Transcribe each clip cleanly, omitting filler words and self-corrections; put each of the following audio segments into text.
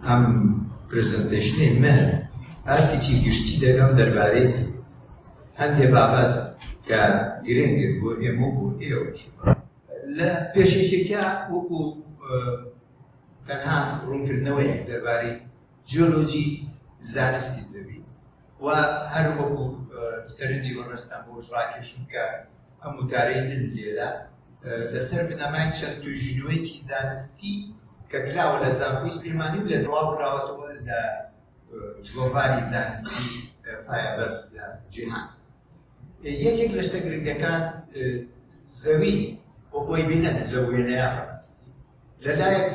ئەم پرزنتێشنەی من ئاستێکی گشتی دەگەم دەربارەی هەندێک بابەت کە گرنگن بۆ ئێمە و بۆ ئێوەش. لە پێشێکێکە وەکو تەنها ڕوونکردنەوەیەک دەربارەی جیۆلۆجی زانستی زەوی و هەر وەکو سەرنجی وەڕستان بۆ ڕاکێشم کە ئەم وتارەی لێرە لەسەر بنەمای چەند توێژینەوەیەکی زانستی کە کراوە لە زانکۆی سلێمانی و لە زەواو کراوەتەوە لە گۆڤاری زانستی پایەبەر لە جیهان. یەکێک لە شتە گرنگەکان زەوی بۆ بۆی بینەن لە وێنەیە ڕاستی لەلایەک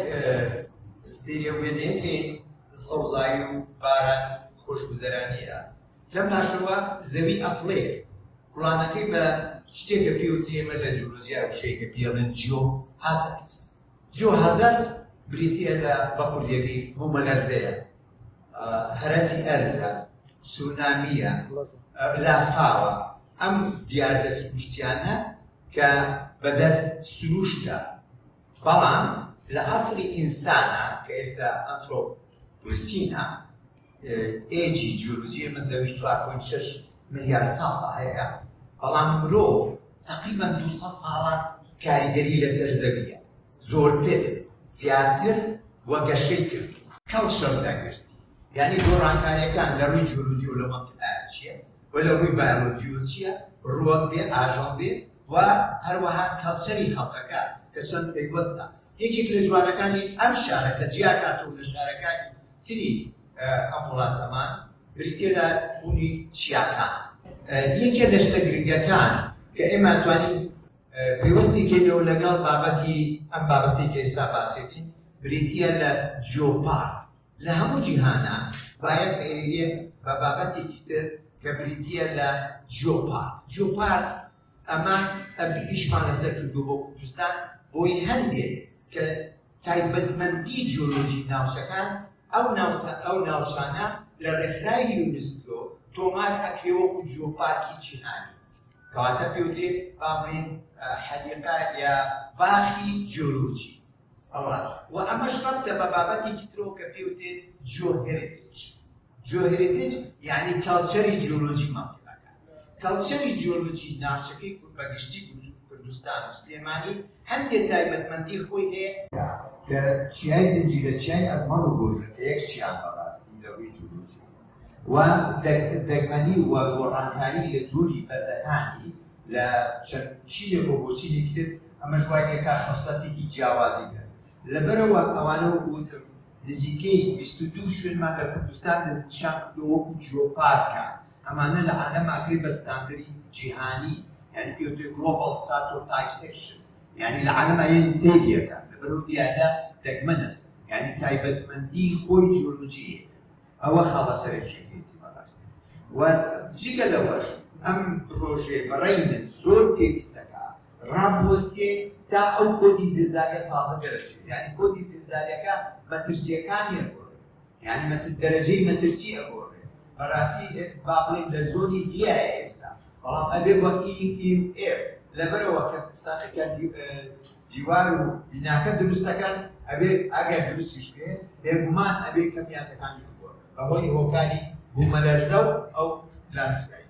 ستێریە وێنەیەکەی سەوزایی و باران خۆشگوزەرانیە. لەم ناشەوە زەوی ئەپڵێ پڵانەکەی بە شتێکە پێوتری ئێمە لە جیۆلۆجیا وشەیەکە پێڵێن جیۆهازارد. جیۆهازارد بریتیە لە بەقوردیەکەی بوومەلەرزەیە، هەرەسی ئەرزە، سونامیە، لافاوە. ئەم دیاردە سروشتیانە کە بەدەست سروشتە، بەڵام لە ئەسڵی ئینسانە کە ئێستا ئەنترۆپۆسینە ئێجی جیۆلۆجی ئێمە زەوی 4.6 ملیار ساڵە هەیە، بەڵام مرۆڤ تەقریبەن 200 ساڵە کاریگەری لەسەر زەویە، زۆرتر زیاتر وە گەشەی کرد. کەڵچەر داگرستی یعنی گۆڕانکاریەکان لە ڕووی جیۆلۆجی و لە مەنتیقەیە چییە و لە ڕووی بایۆلۆجی و چییە، ڕووەک بێ، ئاژەڵ بێ و هەروەها کەڵچەری خەڵکەکە کە چەند پێیوەستە. یەکێک لە جوانەکانی ئەم شارە کە جیاکاتەوە لە شارەکانی تری ئەم وڵاتەمان بریتیە لە بوونی چیاکان. یەکێ لە شتە گرنگەکان کە ئێمە توانین پێوەستی کەینەوە لەگەڵ بابەتی ئەم بابەتی کە ئێستا باسێتین بریتیە لە جیۆپار. لە هەموو جیهانە باید بە بابەتێکی تر کە بریتیە لە جیۆپار. جیۆپار ئەمە ئیشمان لەسەر کردووە بۆ کوردستان بۆی هەندێک کە تایبەتمەندی جیۆلۆجی ناوچەکان ئەو ناوچانە لە ڕێکخراوی یونسکۆ تۆمار ئەکرێ وەکو جیۆپارکی جیهانی، کەواتە پێوترێت با بڵێن حەدیقە یا باخی جیۆلۆجی. و ئەمەش ڕەبتە بە بابەتێکی ترەوە کە پێوترێت جیۆهێریتیج. جیۆهێریتیج یعنی کەڵچەری جیۆلۆجی مەنتیقەکان. کەڵچەری جیۆلۆجی ناوچەکەی بەگشتی کوردستان و سلێمانی هەندێک تایبەتمەندی خۆی هەیە کە چیای زنجیرە چیای ئەزمان و گۆژە کە یەک چیان بەڕاستی لە ڕووی جیۆلۆجی و دەگمەنی و گۆڕانکاری لە جۆری فەردەکانی لە چەند چینێک و بۆ چینێکی تر ئەمەش وای لێکا خەسڵەتێکی جیاوازی بێت. لەبەرەوە ئەوانە وتم نزیکەی 22 شوێنمان لە کوردستان دەستنیشان کردووە وەکو جیۆپارکە. ئەمانە لە عالەم ئاگری بە ستاندەری جیهانی، یعنی پێوترێ گلۆبەڵ ستراتۆتایپ سێکشن، یعنی لە عالەمە یەن سێریەکە لەبەرەوە دیارە دەگمەنەس، یعنی تایبەتمەندی خۆی جیۆلۆجی. ئەوە خاڵە سەرەکیەکەیەتی بەڕاستی. و جگە لەوەش ئەم پرۆژێ بەڕێی من زۆر پێویستەکە ڕابوەستێ تا ئەو کۆدی زلزالە تازە دەرەچێت، یعنی کۆدی زلزالەکە مەترسیەکانی ئەگۆڕێت، یعنی دەرەجەی مەترسی ئەگۆڕێت. بەڕاستی با بڵێن لە زۆنی دیایە ئێستا، بەڵام ئەبێ وە EMF لەبەرەوە کە ساقەکە دیوار و بیناکە دروستەکەن ئەبێ ئەگەر دروستیش بێ بێگومان ئەبێ کەمیاتەکانی بگۆڕێت بەهۆی هۆکاری بوومەلەرزە و ئەو لانسکای.